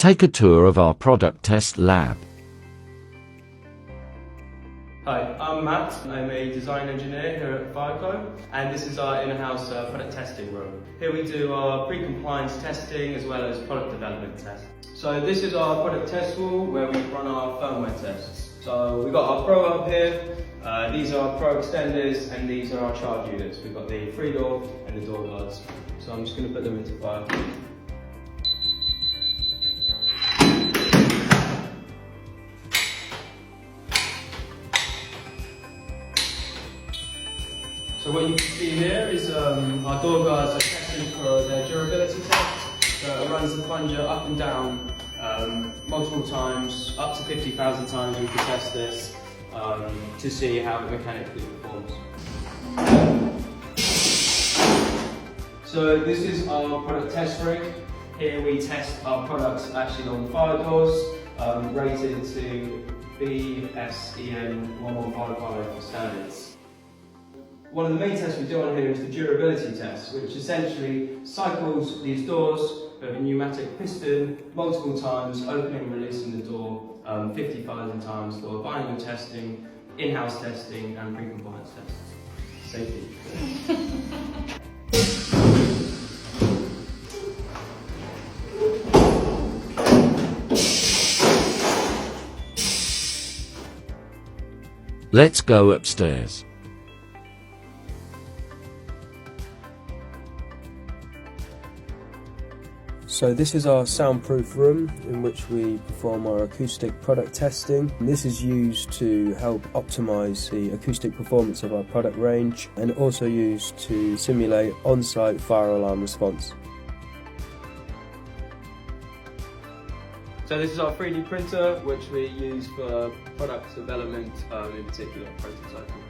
Take a tour of our product test lab. Hi, I'm Matt. I'm a design engineer here at Fireco, and this is our in-house product testing room. Here we do our pre-compliance testing as well as product development tests. So this is our product test wall where we run our firmware tests. So we've got our Pro up here, these are our Pro extenders, and these are our charge units. We've got the free door and the door guards. So I'm just going to put them into fire. So what you can see here is our door guards are testing for their durability test. So it runs the plunger up and down multiple times, up to 50,000 times we can test this to see how it mechanically performs. So this is our product test rig. Here we test our products actually on fire doors, rated to BSEN 1155 standards. One of the main tests we do on here is the durability test, which essentially cycles these doors with a pneumatic piston multiple times, opening and releasing the door 50,000 times for binomial testing, in-house testing and pre-compliance tests. Safety. Let's go upstairs. So this is our soundproof room in which we perform our acoustic product testing. This is used to help optimise the acoustic performance of our product range and also used to simulate on-site fire alarm response. So this is our 3D printer, which we use for product development, in particular prototyping.